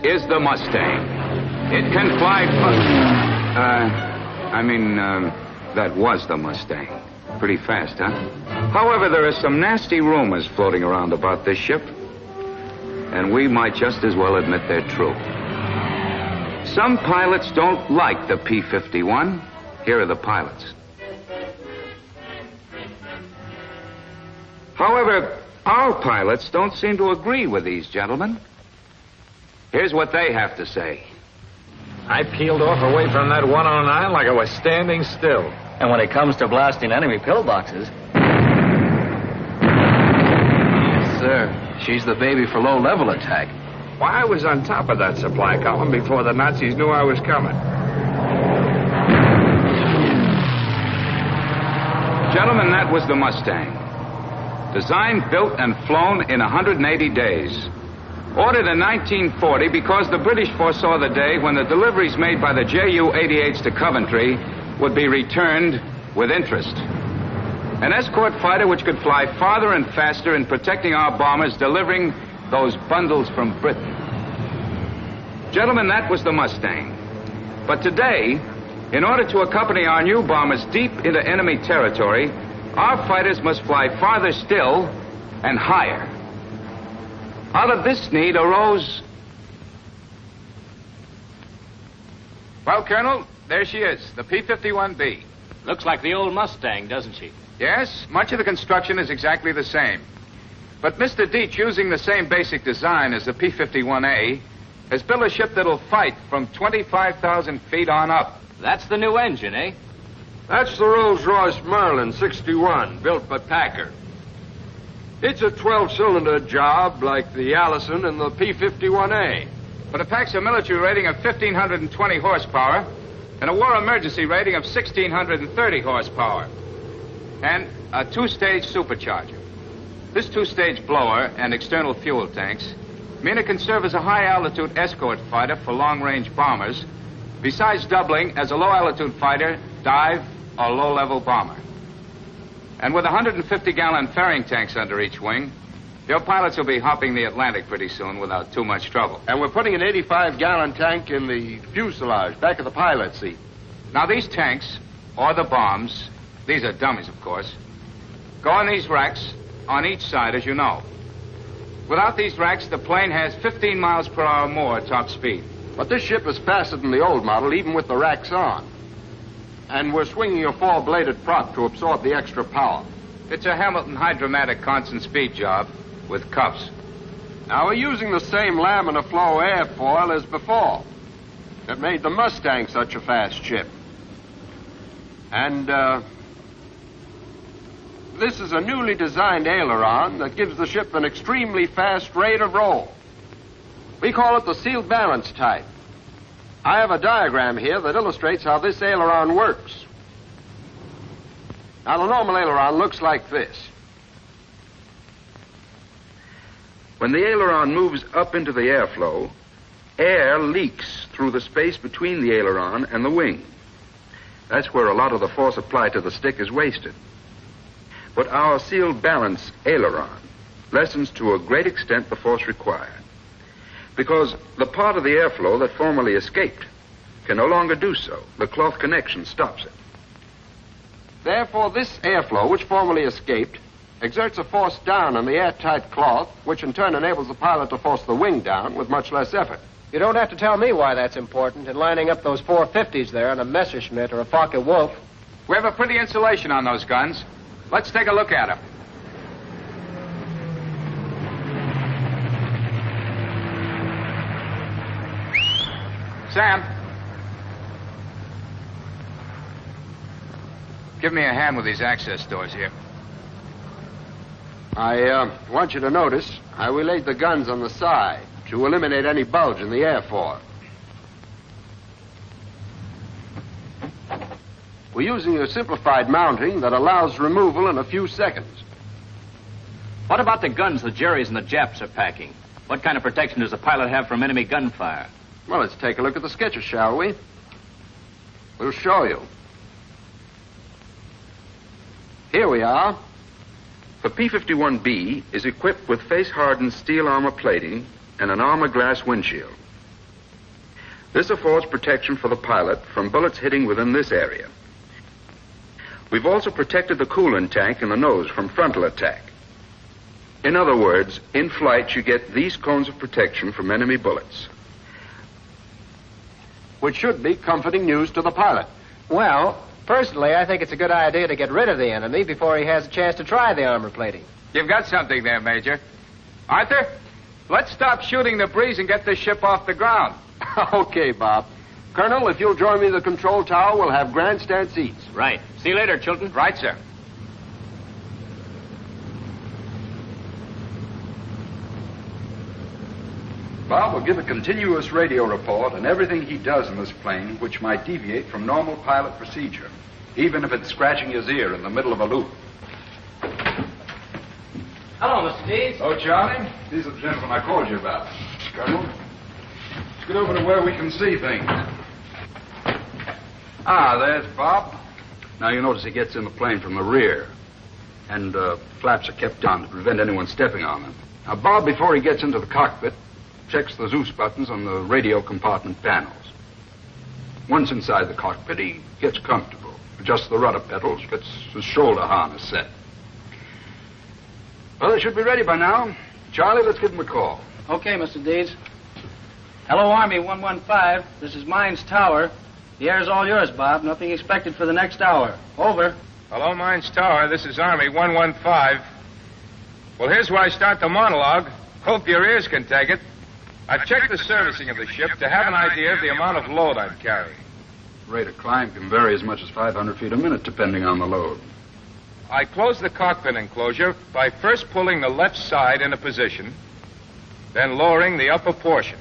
is the Mustang. It can fly... that was the Mustang. Pretty fast, huh? However, there are some nasty rumors floating around about this ship, and we might just as well admit they're true. Some pilots don't like the P-51. Here are the pilots. However, our pilots don't seem to agree with these gentlemen. Here's what they have to say. I peeled off away from that 109 like I was standing still. And when it comes to blasting enemy pillboxes... Yes, sir. She's the baby for low-level attack. Why, I was on top of that supply column before the Nazis knew I was coming. Gentlemen, that was the Mustang. Designed, built, and flown in 180 days. Ordered in 1940 because the British foresaw the day when the deliveries made by the Ju-88s to Coventry would be returned with interest. An escort fighter which could fly farther and faster in protecting our bombers, delivering those bundles from Britain. Gentlemen, that was the Mustang. But today, in order to accompany our new bombers deep into enemy territory, our fighters must fly farther still and higher. Out of this need arose... Well, Colonel, there she is, the P-51B. Looks like the old Mustang, doesn't she? Yes, much of the construction is exactly the same. But Mr. Dietz, using the same basic design as the P-51A, has built a ship that'll fight from 25,000 feet on up. That's the new engine, eh? That's the Rolls-Royce Merlin 61, built by Packard. It's a 12-cylinder job like the Allison and the P-51A. But it packs a military rating of 1,520 horsepower and a war emergency rating of 1,630 horsepower. And a two-stage supercharger. This two-stage blower and external fuel tanks mean it can serve as a high-altitude escort fighter for long-range bombers, besides doubling as a low-altitude fighter, dive, or low-level bomber. And with 150-gallon ferrying tanks under each wing, your pilots will be hopping the Atlantic pretty soon without too much trouble. And we're putting an 85-gallon tank in the fuselage, back of the pilot's seat. Now, these tanks, or the bombs, these are dummies, of course, go in these racks on each side, as you know. Without these racks, the plane has 15 miles per hour more top speed. But this ship is faster than the old model, even with the racks on. And we're swinging a four-bladed prop to absorb the extra power. It's a Hamilton hydromatic constant speed job with cuffs. Now, we're using the same laminar flow airfoil as before. That made the Mustang such a fast ship. And, this is a newly designed aileron that gives the ship an extremely fast rate of roll. We call it the sealed balance type. I have a diagram here that illustrates how this aileron works. Now, the normal aileron looks like this. When the aileron moves up into the airflow, air leaks through the space between the aileron and the wing. That's where a lot of the force applied to the stick is wasted. But our sealed balance aileron lessens to a great extent the force required, because the part of the airflow that formerly escaped can no longer do so. The cloth connection stops it. Therefore, this airflow, which formerly escaped, exerts a force down on the airtight cloth, which in turn enables the pilot to force the wing down with much less effort. You don't have to tell me why that's important in lining up those 450s there on a Messerschmitt or a Focke-Wulf. We have a pretty insulation on those guns. Let's take a look at them. Sam. Give me a hand with these access doors here. I want you to notice how we laid the guns on the side to eliminate any bulge in the airfoil. We're using a simplified mounting that allows removal in a few seconds. What about the guns the Jerrys and the Japs are packing? What kind of protection does the pilot have from enemy gunfire? Well, let's take a look at the sketches, shall we? We'll show you. Here we are. The P-51B is equipped with face-hardened steel armor plating and an armor glass windshield. This affords protection for the pilot from bullets hitting within this area. We've also protected the coolant tank in the nose from frontal attack. In other words, in flight you get these cones of protection from enemy bullets. Which should be comforting news to the pilot. Well, personally, I think it's a good idea to get rid of the enemy before he has a chance to try the armor plating. You've got something there, Major. Arthur, let's stop shooting the breeze and get this ship off the ground. Okay, Bob. Colonel, if you'll join me in the control tower, we'll have grandstand seats. Right. See you later, Chilton. Right, sir. Bob will give a continuous radio report on everything he does in this plane which might deviate from normal pilot procedure, even if it's scratching his ear in the middle of a loop. Hello, Mr. Deeds. Oh, Charlie, these are the gentlemen I called you about. Colonel, let's get over to where we can see things. Ah, there's Bob. Now, you notice he gets in the plane from the rear, and flaps are kept down to prevent anyone stepping on them. Now, Bob, before he gets into the cockpit, checks the Zeus buttons on the radio compartment panels. Once inside the cockpit, he gets comfortable, adjusts the rudder pedals, gets his shoulder harness set. Well, they should be ready by now. Charlie, let's give them a call. Okay, Mr. Deeds. Hello, Army 115. This is Mines Tower. The air's all yours, Bob. Nothing expected for the next hour. Over. Hello, Mines Tower. This is Army 115. Well, here's where I start the monologue. Hope your ears can take it. I've checked the servicing of the ship to have an idea of the amount of load I'm carrying. Rate of climb can vary as much as 500 feet a minute, depending on the load. I close the cockpit enclosure by first pulling the left side into position, then lowering the upper portion.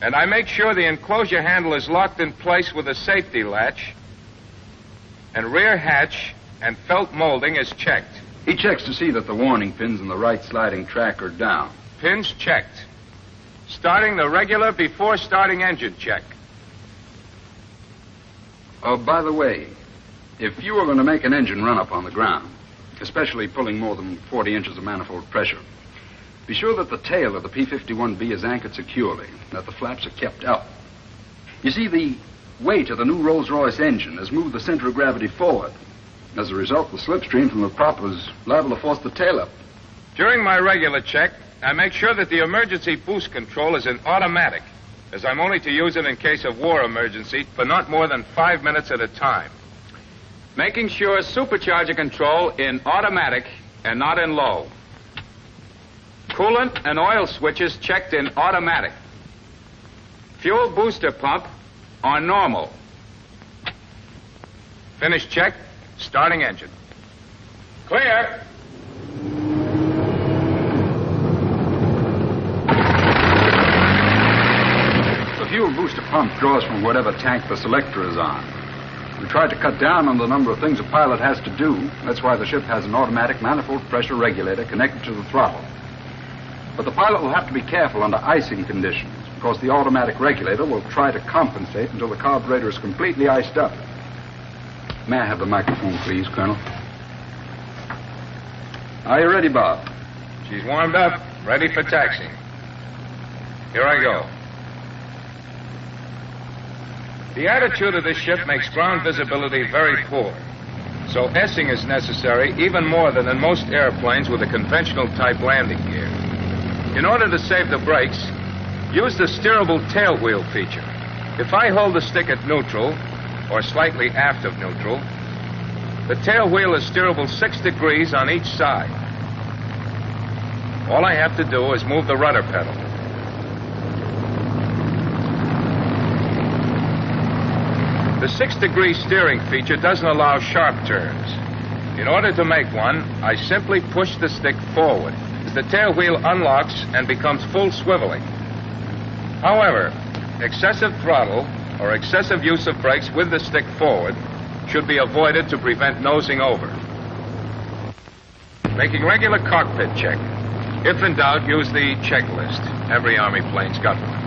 And I make sure the enclosure handle is locked in place with a safety latch, and rear hatch and felt molding is checked. He checks to see that the warning pins in the right sliding track are down. Pins checked. Starting the regular before starting engine check. Oh, by the way, if you were going to make an engine run up on the ground, especially pulling more than 40 inches of manifold pressure, be sure that the tail of the P-51B is anchored securely, and that the flaps are kept up. You see, the weight of the new Rolls-Royce engine has moved the center of gravity forward. As a result, the slipstream from the prop was liable to force the tail up. During my regular check, I make sure that the emergency boost control is in automatic, as I'm only to use it in case of war emergency for not more than 5 minutes at a time. Making sure supercharger control in automatic and not in low. Coolant and oil switches checked in automatic. Fuel booster pump on normal. Finish check, starting engine. Clear. The fuel booster pump draws from whatever tank the selector is on. We tried to cut down on the number of things a pilot has to do. That's why the ship has an automatic manifold pressure regulator connected to the throttle. But the pilot will have to be careful under icing conditions, because the automatic regulator will try to compensate until the carburetor is completely iced up. May I have the microphone, please, Colonel? Are you ready, Bob? She's warmed up, ready for taxiing. Here I go. The attitude of this ship makes ground visibility very poor, so S-ing is necessary even more than in most airplanes with a conventional type landing gear. In order to save the brakes, use the steerable tail wheel feature. If I hold the stick at neutral, or slightly aft of neutral, the tail wheel is steerable 6 degrees on each side. All I have to do is move the rudder pedal. The 6-degree steering feature doesn't allow sharp turns. In order to make one, I simply push the stick forward. The tail wheel unlocks and becomes full swiveling. However, excessive throttle or excessive use of brakes with the stick forward should be avoided to prevent nosing over. Making regular cockpit check. If in doubt, use the checklist. Every Army plane's got one.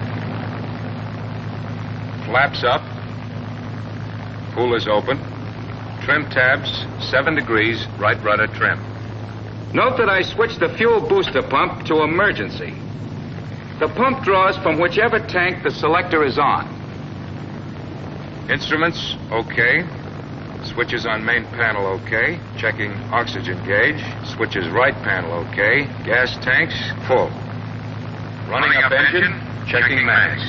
Flaps up. Coolers open. Trim tabs, 7 degrees, right rudder trim. Note that I switched the fuel booster pump to emergency. The pump draws from whichever tank the selector is on. Instruments, okay. Switches on main panel, okay. Checking oxygen gauge. Switches right panel, okay. Gas tanks, full. Running up engine, checking mags.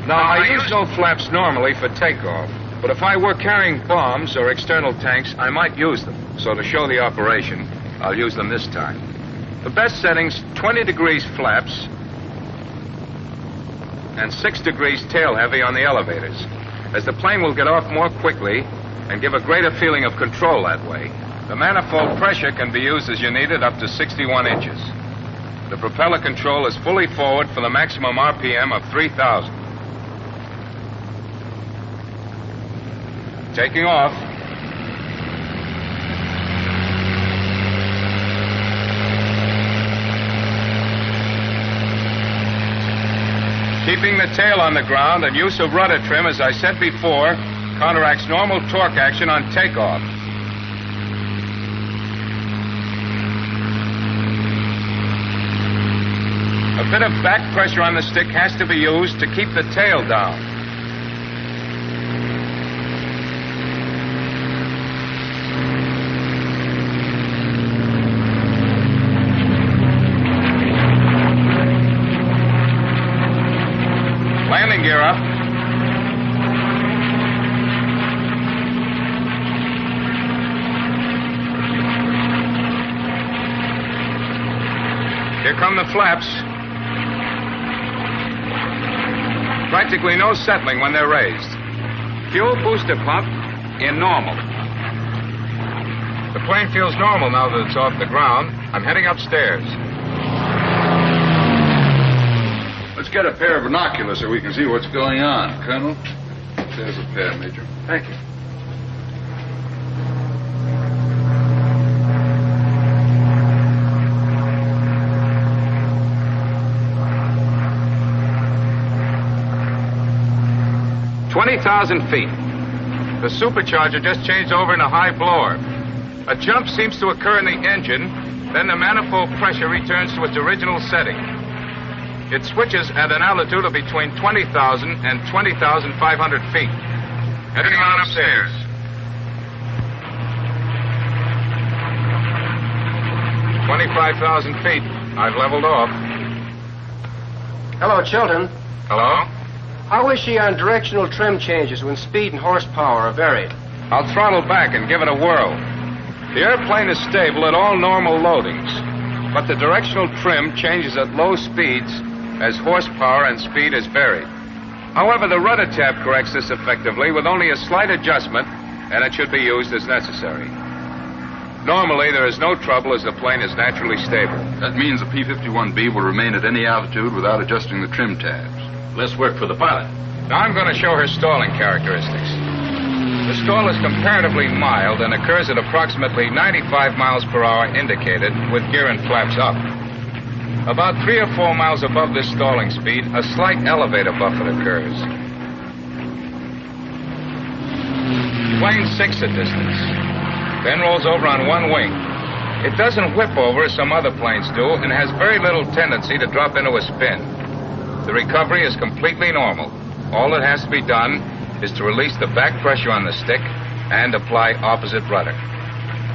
Now, I use no flaps normally for takeoff, but if I were carrying bombs or external tanks, I might use them. So to show the operation, I'll use them this time. The best settings, 20 degrees flaps and 6 degrees tail heavy on the elevators, as the plane will get off more quickly and give a greater feeling of control that way. The manifold pressure can be used as you need it up to 61 inches. The propeller control is fully forward for the maximum RPM of 3,000. Taking off. Keeping the tail on the ground and use of rudder trim, as I said before, counteracts normal torque action on takeoff. A bit of back pressure on the stick has to be used to keep the tail down. Landing gear up. Here come the flaps. Practically no settling when they're raised. Fuel booster pump in normal. The plane feels normal now that it's off the ground. I'm heading upstairs. Let's get a pair of binoculars so we can see what's going on, Colonel. There's a pair, Major. Thank you. $20,000 feet. The supercharger just changed over in a high blower. A jump seems to occur in the engine, then the manifold pressure returns to its original setting. It switches at an altitude of between 20,000 and 20,500 feet. Heading on upstairs. $25,000 feet. I've leveled off. Hello, Chilton. Hello? How is she on directional trim changes when speed and horsepower are varied? I'll throttle back and give it a whirl. The airplane is stable at all normal loadings, but the directional trim changes at low speeds as horsepower and speed is varied. However, the rudder tab corrects this effectively with only a slight adjustment, and it should be used as necessary. Normally, there is no trouble as the plane is naturally stable. That means the P-51B will remain at any altitude without adjusting the trim tabs. Less work for the pilot. Now I'm going to show her stalling characteristics. The stall is comparatively mild and occurs at approximately 95 miles per hour indicated with gear and flaps up. About 3 or 4 miles above this stalling speed, a slight elevator buffet occurs. Plane sinks a distance, then rolls over on one wing. It doesn't whip over as some other planes do and has very little tendency to drop into a spin. The recovery is completely normal. All that has to be done is to release the back pressure on the stick and apply opposite rudder.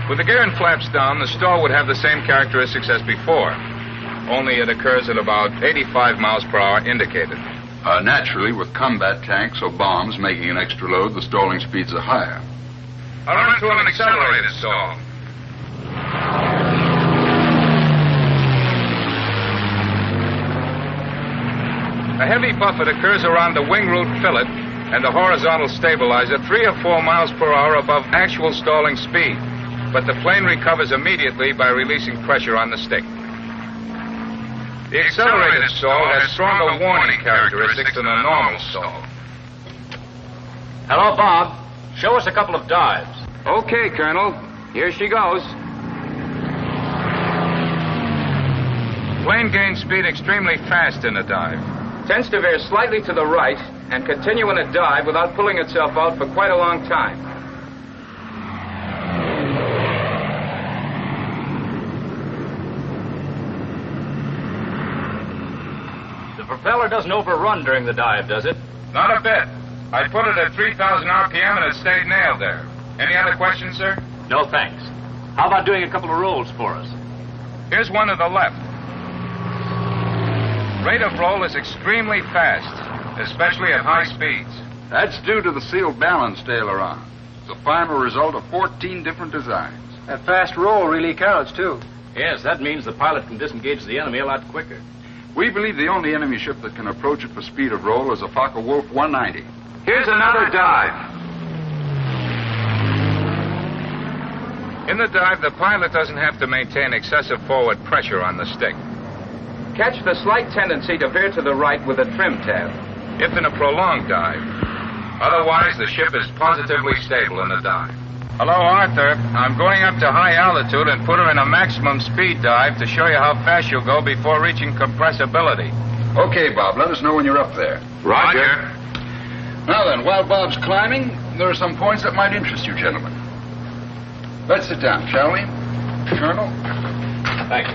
With the gear and flaps down, the stall would have the same characteristics as before, only it occurs at about 85 miles per hour indicated. Naturally, with combat tanks or bombs making an extra load, the stalling speeds are higher. I'll run to an accelerated stall. A heavy buffet occurs around the wing root fillet and the horizontal stabilizer 3 or 4 miles per hour above actual stalling speed, but the plane recovers immediately by releasing pressure on the stick. The accelerated stall has stronger warning characteristics than a normal stall. Hello, Bob. Show us a couple of dives. Okay, Colonel. Here she goes. Plane gains speed extremely fast in a dive. Tends to veer slightly to the right and continue in a dive without pulling itself out for quite a long time. propeller doesn't overrun during the dive, does it? Not a bit. I put it at 3,000 RPM and it stayed nailed there. Any other questions, sir? No, thanks. How about doing a couple of rolls for us? Here's one to the left. Rate of roll is extremely fast, especially at high speeds. That's due to the sealed balanced aileron. It's the final result of 14 different designs. That fast roll really counts, too. Yes, that means the pilot can disengage the enemy a lot quicker. We believe the only enemy ship that can approach it for speed of roll is a Focke-Wulf 190. Here's another dive. In the dive, the pilot doesn't have to maintain excessive forward pressure on the stick. Catch the slight tendency to veer to the right with a trim tab. If in a prolonged dive. Otherwise, the ship is positively stable in the dive. Hello, Arthur. I'm going up to high altitude and put her in a maximum speed dive to show you how fast you'll go before reaching compressibility. Okay, Bob, let us know when you're up there. Roger. Now then, while Bob's climbing, there are some points that might interest you, gentlemen. Let's sit down, shall we? Colonel? Thanks.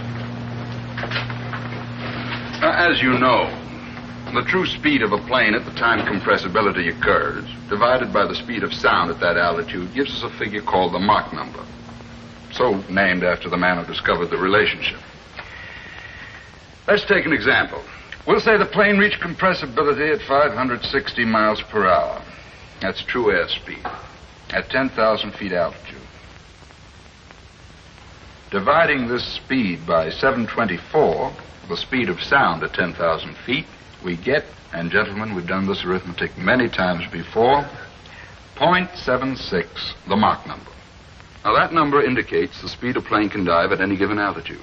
As you know, the true speed of a plane at the time compressibility occurs, divided by the speed of sound at that altitude, gives us a figure called the Mach number. So named after the man who discovered the relationship. Let's take an example. We'll say the plane reached compressibility at 560 miles per hour. That's true airspeed, at 10,000 feet altitude. Dividing this speed by 724, the speed of sound at 10,000 feet, we get, and gentlemen, we've done this arithmetic many times before, 0.76, the Mach number. Now that number indicates the speed a plane can dive at any given altitude.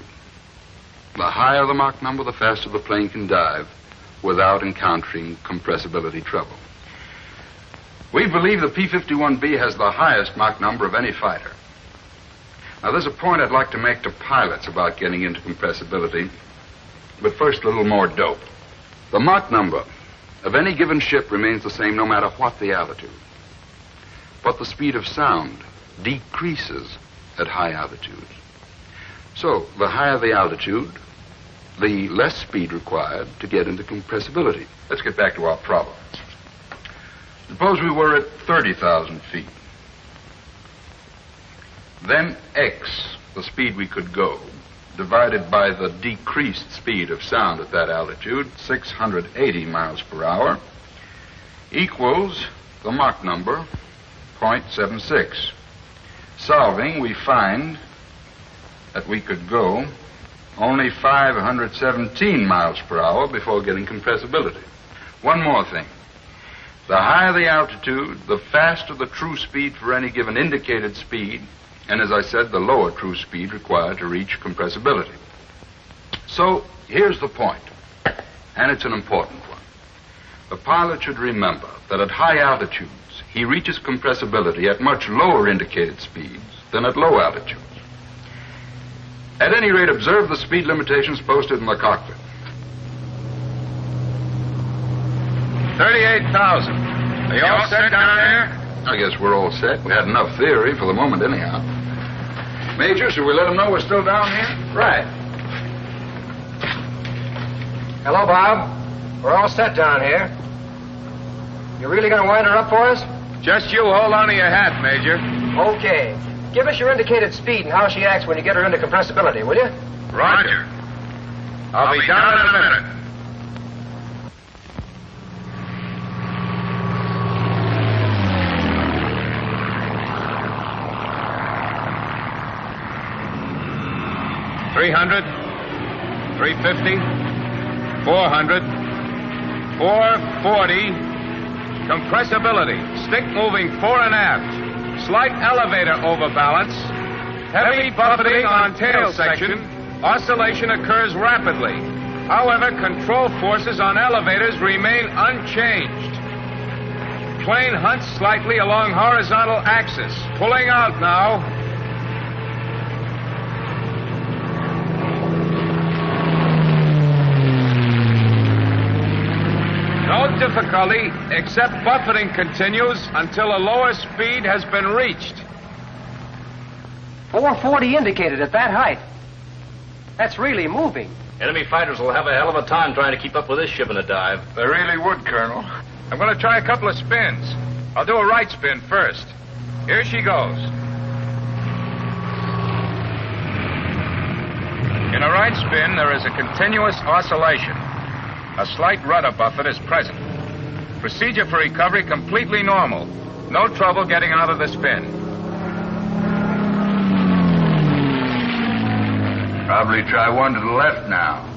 The higher the Mach number, the faster the plane can dive without encountering compressibility trouble. We believe the P-51B has the highest Mach number of any fighter. Now there's a point I'd like to make to pilots about getting into compressibility, but first a little more dope. The Mach number of any given ship remains the same no matter what the altitude. But the speed of sound decreases at high altitudes. So, the higher the altitude, the less speed required to get into compressibility. Let's get back to our problem. Suppose we were at 30,000 feet. Then X, the speed we could go, divided by the decreased speed of sound at that altitude, 680 miles per hour, equals the Mach number, 0.76. Solving, we find that we could go only 517 miles per hour before getting compressibility. One more thing. The higher the altitude, the faster the true speed for any given indicated speed, and as I said, the lower true speed required to reach compressibility. So, here's the point, and it's an important one. The pilot should remember that at high altitudes, he reaches compressibility at much lower indicated speeds than at low altitudes. At any rate, observe the speed limitations posted in the cockpit. 38,000. Are you all set down there? I guess we're all set. We had enough theory for the moment anyhow. Major, should we let them know we're still down here? Right. Hello, Bob. We're all set down here. You really going to wind her up for us? Just you hold on to your hat, Major. Okay. Give us your indicated speed and how she acts when you get her into compressibility, will you? Roger. I'll be down in a minute. $300, $350, $400, $440. Compressibility. Stick moving fore and aft. Slight elevator overbalance. Heavy buffeting on tail section. Oscillation occurs rapidly. However, control forces on elevators remain unchanged. Plane hunts slightly along horizontal axis. Pulling out now. No difficulty, except buffeting continues until a lower speed has been reached. 440 indicated at that height. That's really moving. Enemy fighters will have a hell of a time trying to keep up with this ship in a dive. They really would, Colonel. I'm going to try a couple of spins. I'll do a right spin first. Here she goes. In a right spin, there is a continuous oscillation. A slight rudder buffet is present. Procedure for recovery completely normal. No trouble getting out of the spin. Probably try one to the left now.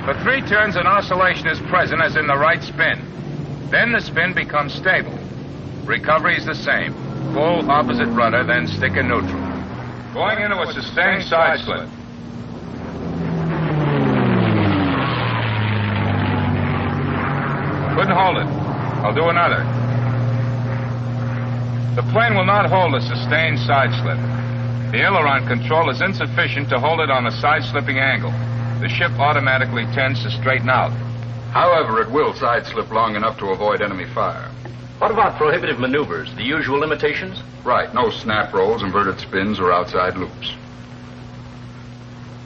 For 3 turns, an oscillation is present as in the right spin. Then the spin becomes stable. Recovery is the same. Full opposite rudder, then stick in neutral. Going into a sustained side slip. Couldn't hold it. I'll do another. The plane will not hold a sustained side slip. The aileron control is insufficient to hold it on a side-slipping angle. The ship automatically tends to straighten out. However, it will side-slip long enough to avoid enemy fire. What about prohibitive maneuvers? The usual limitations? Right, no snap rolls, inverted spins, or outside loops.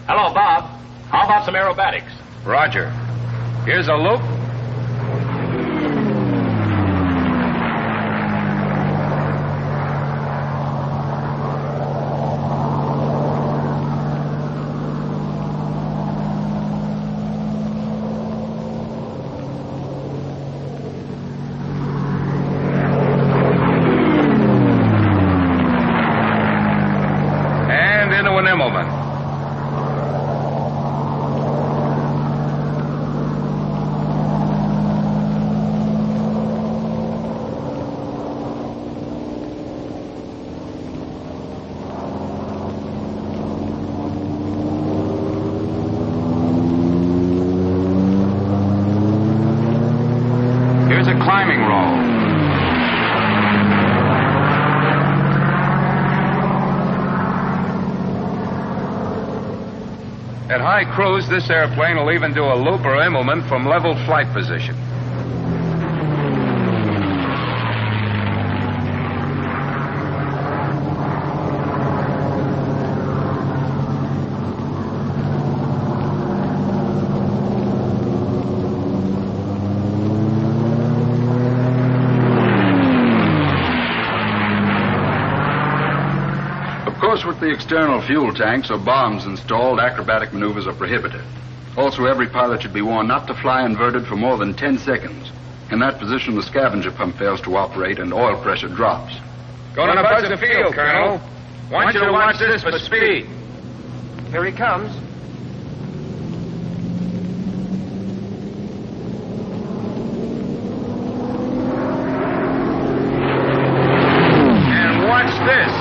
Hello, Bob. How about some aerobatics? Roger. Here's a loop. Climbing roll. At high cruise, this airplane will even do a loop or Immelman from level flight position. With the external fuel tanks or bombs installed, acrobatic maneuvers are prohibited. Also, every pilot should be warned not to fly inverted for more than 10 seconds. In that position, the scavenger pump fails to operate and oil pressure drops. Going to buzz the field, Colonel. Want you to watch this for speed. Here he comes. And watch this.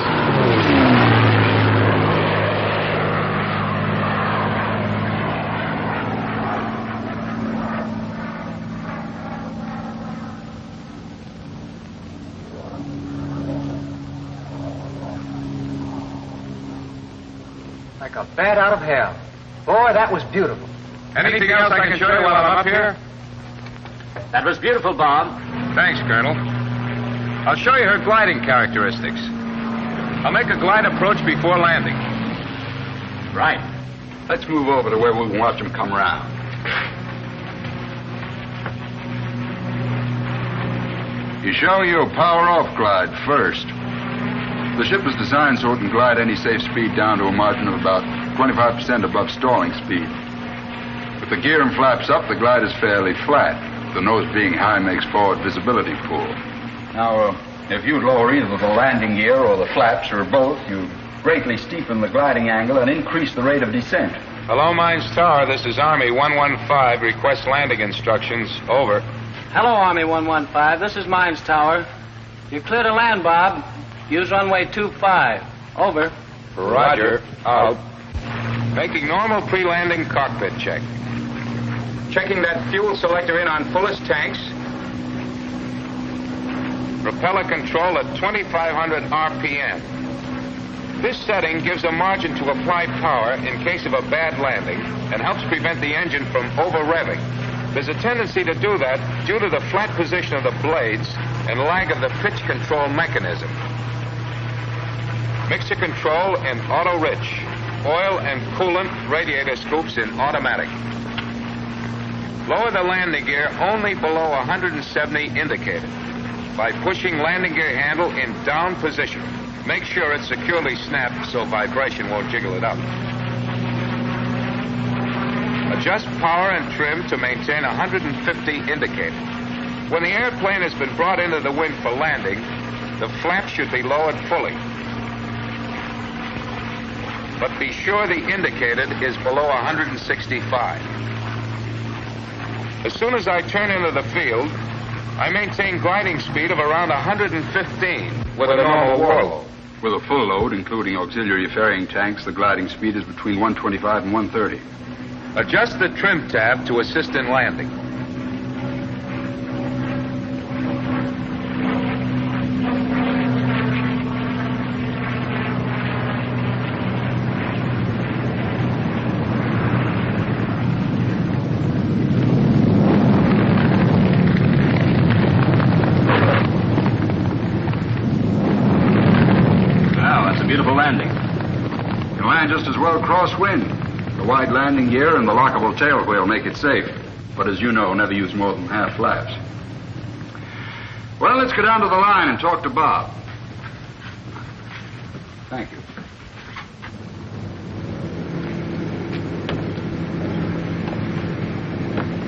Like a bat out of hell. Boy, that was beautiful. Anything else I can show you while I'm up here? That was beautiful, Bob. Thanks, Colonel. I'll show you her gliding characteristics. I'll make a glide approach before landing. Right. Let's move over to where we can watch them come around. You show your power-off glide first. The ship is designed so it can glide any safe speed down to a margin of about 25% above stalling speed. With the gear and flaps up, the glide is fairly flat. The nose being high makes forward visibility poor. Now, if you lower either the landing gear or the flaps or both, you greatly steepen the gliding angle and increase the rate of descent. Hello, Mines Tower. This is Army 115. Request landing instructions. Over. Hello, Army 115. This is Mines Tower. You're clear to land, Bob. Use runway 25. Over. Roger. Out. Making normal pre-landing cockpit check. Checking that fuel selector in on fullest tanks. Propeller control at 2,500 RPM. This setting gives a margin to apply power in case of a bad landing and helps prevent the engine from over-revving. There's a tendency to do that due to the flat position of the blades and lag of the pitch control mechanism. Mixture control in auto-rich. Oil and coolant radiator scoops in automatic. Lower the landing gear only below 170 indicated by pushing landing gear handle in down position. Make sure it's securely snapped so vibration won't jiggle it up. Adjust power and trim to maintain 150 indicated. When the airplane has been brought into the wind for landing, the flap should be lowered fully. But be sure the indicated is below 165. As soon as I turn into the field, I maintain gliding speed of around 115 with a normal whirl. With a full load, including auxiliary ferrying tanks, the gliding speed is between 125 and 130. Adjust the trim tab to assist in landing. Beautiful landing. You can land just as well crosswind. The wide landing gear and the lockable tail wheel make it safe. But as you know, never use more than half flaps. Well, let's go down to the line and talk to Bob. Thank you.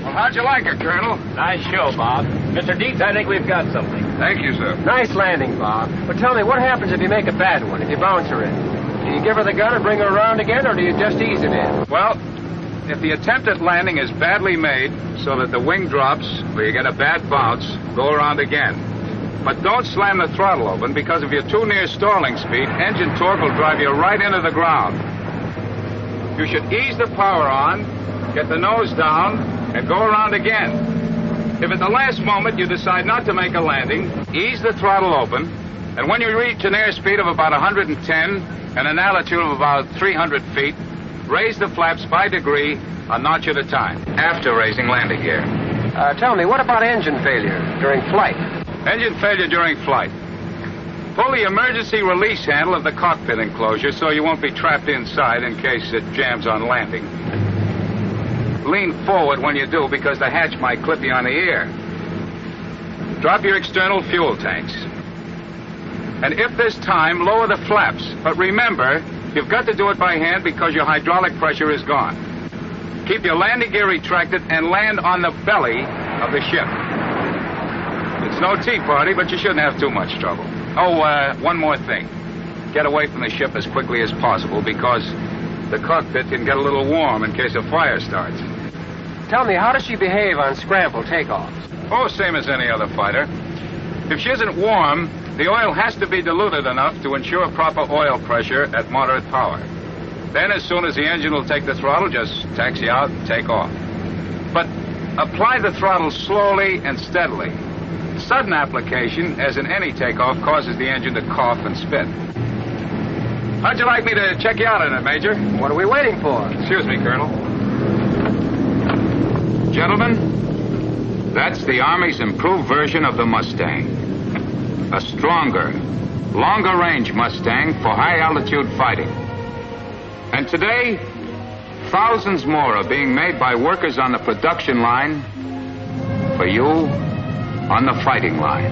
Well, how'd you like her, Colonel? Nice show, Bob. Mr. Dietz, I think we've got something. Thank you, sir. Nice landing, Bob. But tell me, what happens if you make a bad one, if you bounce her in? Do you give her the gun and bring her around again, or do you just ease it in? Well, if the attempt at landing is badly made so that the wing drops or you get a bad bounce, go around again. But don't slam the throttle open, because if you're too near stalling speed, engine torque will drive you right into the ground. You should ease the power on, get the nose down, and go around again. If at the last moment you decide not to make a landing, ease the throttle open, and when you reach an airspeed of about 110 and an altitude of about 300 feet, raise the flaps by degree, a notch at a time, after raising landing gear. Tell me, what about engine failure during flight? Engine failure during flight. Pull the emergency release handle of the cockpit enclosure so you won't be trapped inside in case it jams on landing. Lean forward when you do, because the hatch might clip you on the ear. Drop your external fuel tanks. And if there's time, lower the flaps. But remember, you've got to do it by hand because your hydraulic pressure is gone. Keep your landing gear retracted and land on the belly of the ship. It's no tea party, but you shouldn't have too much trouble. Oh, one more thing. Get away from the ship as quickly as possible, because the cockpit can get a little warm in case a fire starts. Tell me, how does she behave on scramble takeoffs? Oh, same as any other fighter. If she isn't warm, the oil has to be diluted enough to ensure proper oil pressure at moderate power. Then, as soon as the engine will take the throttle, just taxi out and take off. But apply the throttle slowly and steadily. Sudden application, as in any takeoff, causes the engine to cough and spit. How'd you like me to check you out on it, Major? What are we waiting for? Excuse me, Colonel. Gentlemen, that's the Army's improved version of the Mustang. A stronger, longer-range Mustang for high-altitude fighting. And today, thousands more are being made by workers on the production line for you on the fighting line.